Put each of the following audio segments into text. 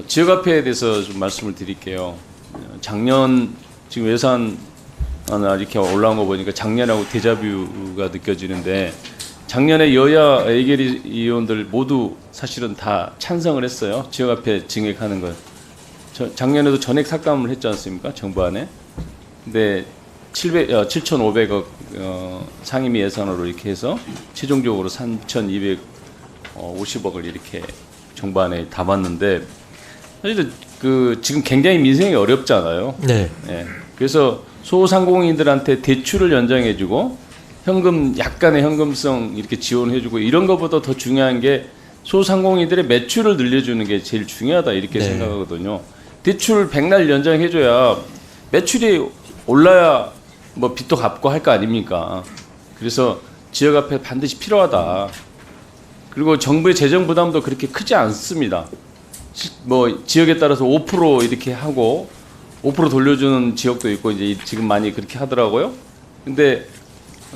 지역화폐에 대해서 좀 말씀을 드릴게요. 작년 지금 예산 이렇게 올라온 거 보니까 작년하고 데자뷰가 느껴지는데 작년에 여야 예결위 의원들 모두 사실은 다 찬성을 했어요. 지역화폐 증액하는 것. 작년에도 전액 삭감을 했지 않습니까? 정부 안에. 근데 7,500억 상임위 예산으로 이렇게 해서 최종적으로 3,250억을 이렇게 정부 안에 담았는데 사실 지금 굉장히 민생이 어렵잖아요. 네. 네. 그래서 소상공인들한테 대출을 연장해주고 현금 약간의 현금성 이렇게 지원해주고 이런 것보다 더 중요한 게 소상공인들의 매출을 늘려주는 게 제일 중요하다 이렇게 네. 생각하거든요. 대출 백날 연장해줘야 매출이 올라야 뭐 빚도 갚고 할 거 아닙니까? 그래서 지역화폐 반드시 필요하다. 그리고 정부의 재정 부담도 그렇게 크지 않습니다. 뭐 지역에 따라서 5% 이렇게 하고 5% 돌려주는 지역도 있고 이제 지금 많이 그렇게 하더라고요. 근데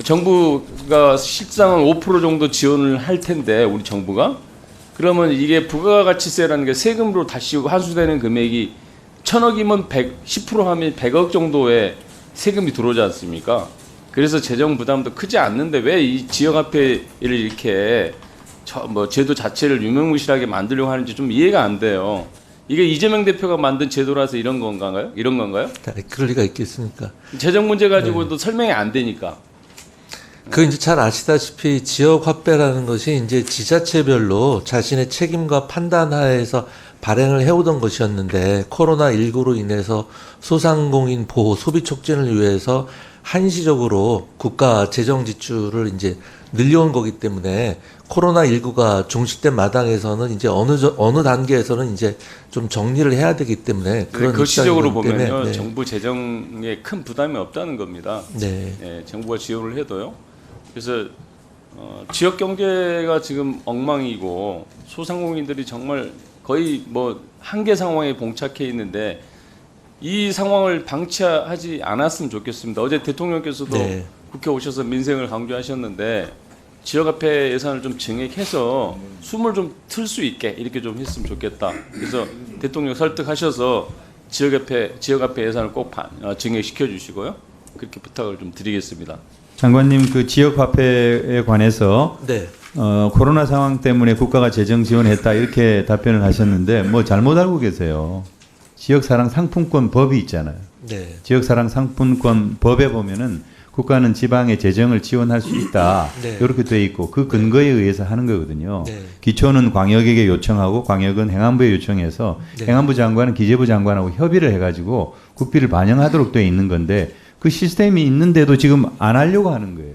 정부가 실상은 5% 정도 지원을 할 텐데 우리 정부가 그러면 이게 부가가치세라는 게 세금으로 다시 환수되는 금액이 1,000억이면 10% 하면 100억 정도의 세금이 들어오지 않습니까? 그래서 재정 부담도 크지 않는데 왜 이 지역화폐를 이렇게 제도 자체를 유명무실하게 만들려고 하는지 좀 이해가 안 돼요. 이게 이재명 대표가 만든 제도라서 이런 건가요? 이런 건가요? 그럴 리가 있겠습니까? 재정 문제 가지고도 설명이 안 되니까. 그 이제 잘 아시다시피 지역 화폐라는 것이 이제 지자체별로 자신의 책임과 판단 하에서 발행을 해오던 것이었는데 코로나19로 인해서 소상공인 보호, 소비 촉진을 위해서 한시적으로 국가 재정 지출을 이제 늘려온 거기 때문에 코로나19가 종식된 마당에서는 이제 어느 단계에서는 이제 좀 정리를 해야 되기 때문에 그런 거시적으로 입장이기 때문에, 보면요, 네. 정부 재정에 큰 부담이 없다는 겁니다. 네. 네, 정부가 지원을 해도요. 그래서 지역 경제가 지금 엉망이고 소상공인들이 정말 거의 뭐 한계 상황에 봉착해 있는데 이 상황을 방치하지 않았으면 좋겠습니다. 어제 대통령께서도 네. 국회 오셔서 민생을 강조하셨는데 지역화폐 예산을 좀 증액해서 숨을 좀 틀 수 있게 이렇게 좀 했으면 좋겠다. 그래서 대통령 설득하셔서 지역화폐 예산을 꼭 증액시켜 주시고요. 그렇게 부탁을 좀 드리겠습니다. 장관님, 그 지역화폐에 관해서 네. 코로나 상황 때문에 국가가 재정 지원했다 이렇게 답변을 하셨는데 뭐 잘못 알고 계세요. 지역사랑 상품권 법이 있잖아요. 네. 지역사랑 상품권 법에 보면은 국가는 지방의 재정을 지원할 수 있다. 네. 이렇게 돼 있고 그 근거에 의해서 하는 거거든요. 네. 기초는 광역에게 요청하고 광역은 행안부에 요청해서 네. 행안부 장관은 기재부 장관하고 협의를 해가지고 국비를 반영하도록 돼 있는 건데 그 시스템이 있는데도 지금 안 하려고 하는 거예요.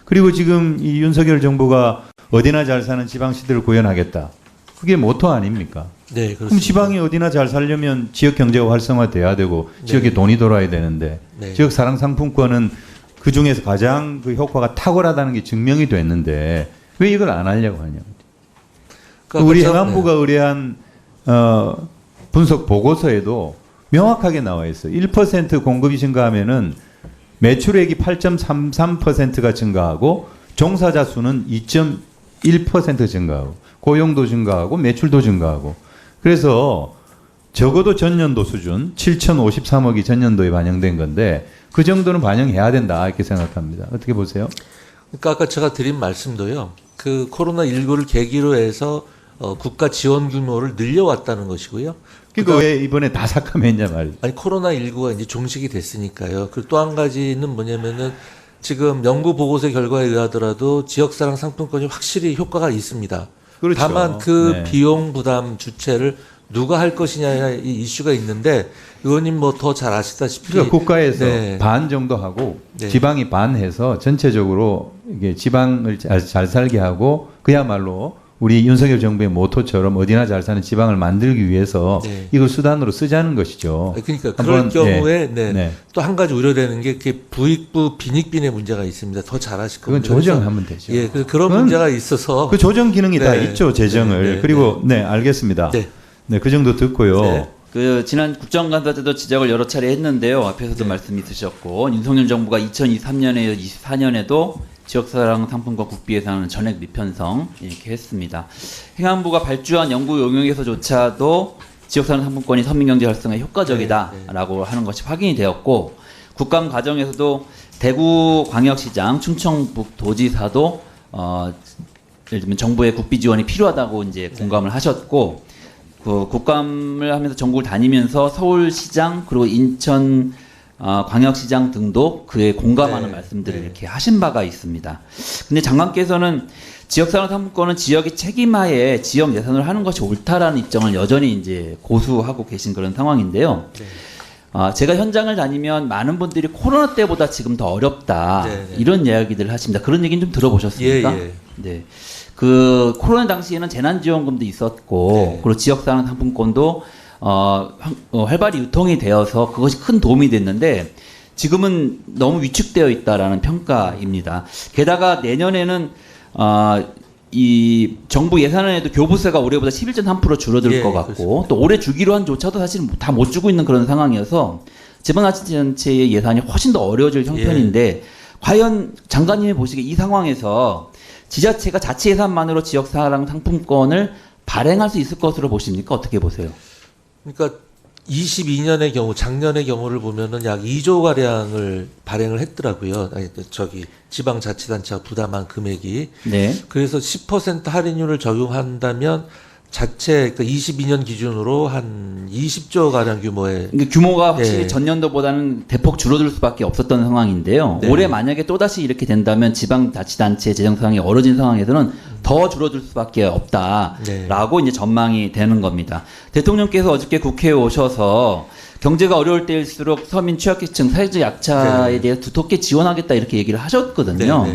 그리고 지금 이 윤석열 정부가 어디나 잘 사는 지방시들을 구현하겠다. 그게 모토 아닙니까? 네, 그렇습니다. 그럼 지방이 어디나 잘 살려면 지역 경제가 활성화돼야 되고 지역에 네. 돈이 돌아야 되는데 네. 지역 사랑 상품권은 그 중에서 가장 그 효과가 탁월하다는 게 증명이 됐는데 왜 이걸 안 하려고 하냐고. 그러니까 우리 그렇죠? 행안부가 네. 의뢰한 분석 보고서에도 명확하게 나와 있어요. 1% 공급이 증가하면은 매출액이 8.33%가 증가하고 종사자 수는 2.1% 증가하고 고용도 증가하고 매출도 증가하고 그래서 적어도 전년도 수준 7,053억이 전년도에 반영된 건데 그 정도는 반영해야 된다 이렇게 생각합니다. 어떻게 보세요? 그러니까 아까 제가 드린 말씀도요. 그 코로나19를 계기로 해서 국가 지원 규모를 늘려왔다는 것이고요. 그러니까 왜 이번에 다 삭감했냐 말이죠. 아니 코로나19가 이제 종식이 됐으니까요. 그리고 또 한 가지는 뭐냐면은 지금 연구 보고서 결과에 의하더라도 지역사랑 상품권이 확실히 효과가 있습니다. 그렇죠. 다만 그 네. 비용 부담 주체를 누가 할 것이냐 이 이슈가 있는데 의원님 뭐 더 잘 아시다시피 그러니까 국가에서 네. 반 정도 하고 네. 지방이 반 해서 전체적으로 이게 지방을 잘 살게 하고 그야말로 우리 윤석열 정부의 모토처럼 어디나 잘 사는 지방을 만들기 위해서 네. 이걸 수단으로 쓰자는 것이죠. 그러니까 그럴 경우에 네. 네. 또 한 가지 우려되는 게 그게 부익부 빈익빈의 문제가 있습니다. 더 잘 아실 그건 겁니다. 그래서 조정하면 되죠. 예, 그런 그건 문제가 있어서 그 조정 기능이 다 네. 있죠, 재정을. 네, 네, 그리고 네, 알겠습니다. 네. 네, 그 정도 듣고요. 네. 그 지난 국정감사 때도 지적을 여러 차례 했는데요. 앞에서도 말씀이 드셨고 윤석열 정부가 2023년에 24년에도 지역사랑 상품과 국비 예산은 전액 미편성 이렇게 했습니다. 행안부가 발주한 연구 용역에서조차도 지역사랑 상품권이 서민경제 활성화에 효과적이다라고 하는 것이 확인이 되었고 국감 과정에서도 대구광역시장, 충청북 도지사도 예를 들면 정부의 국비 지원이 필요하다고 이제 공감을 하셨고 그 국감을 하면서 전국을 다니면서 서울시장 그리고 인천 광역시장 등도 그에 공감하는 말씀들을 이렇게 하신 바가 있습니다. 근데 장관께서는 지역사랑 상품권은 지역의 책임하에 지역 예산을 하는 것이 옳다라는 입장을 여전히 이제 고수하고 계신 그런 상황인데요. 제가 현장을 다니면 많은 분들이 코로나 때보다 지금 더 어렵다 이런 이야기들을 하십니다. 그런 얘기는 좀 들어보셨습니까? 네. 그 코로나 당시에는 재난지원금도 있었고 그리고 지역사랑 상품권도 활발히 유통이 되어서 그것이 큰 도움이 됐는데 지금은 너무 위축되어 있다라는 평가입니다. 게다가 내년에는 이 정부 예산안에도 교부세가 올해보다 11.3% 줄어들 것 같고 그렇습니다. 또 올해 주기로 한 조차도 사실 다 못 주고 있는 그런 상황이어서 지방자치단체의 예산이 훨씬 더 어려워질 형편인데 과연 장관님이 보시기에 이 상황에서 지자체가 자치 예산만으로 지역사랑 상품권을 발행할 수 있을 것으로 보십니까? 어떻게 보세요? 그러니까 22년의 경우 작년의 경우를 보면은 약 2조 가량을 발행을 했더라고요. 아니, 저기 지방자치단체가 부담한 금액이. 네. 그래서 10% 할인율을 적용한다면 자체 그러니까 22년 기준으로 한 20조 가량 규모의 그러니까 규모가 확실히 전년도보다는 대폭 줄어들 수밖에 없었던 상황인데요. 올해 만약에 또다시 이렇게 된다면 지방자치단체 재정 상황이 어려진 상황에서는 더 줄어들 수밖에 없다라고 이제 전망이 되는 겁니다. 대통령께서 어저께 국회에 오셔서 경제가 어려울 때일수록 서민 취약계층 사회적 약자에 대해 두텁게 지원하겠다 이렇게 얘기를 하셨거든요.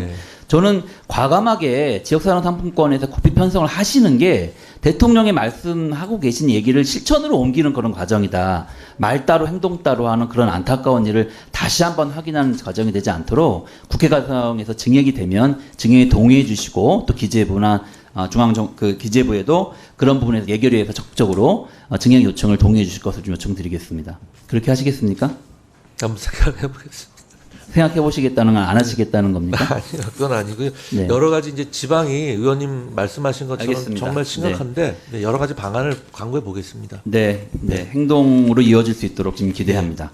저는 과감하게 지역사랑 상품권에서 국비 편성을 하시는 게 대통령이 말씀하고 계신 얘기를 실천으로 옮기는 그런 과정이다. 말 따로 행동 따로 하는 그런 안타까운 일을 다시 한번 확인하는 과정이 되지 않도록 국회 과정에서 증액이 되면 증액에 동의해 주시고 또 기재부나 기재부에도 그런 부분에서 예결위에서 적극적으로 증액 요청을 동의해 주실 것을 좀 요청드리겠습니다. 그렇게 하시겠습니까? 한번 생각해 보겠습니다. 생각해 보시겠다는 건 안 하시겠다는 겁니까? 아니요, 그건 아니고요. 여러 가지 이제 지방이 의원님 말씀하신 것처럼 알겠습니다. 정말 심각한데 여러 가지 방안을 강구해 보겠습니다. 네, 행동으로 이어질 수 있도록 지금 기대합니다.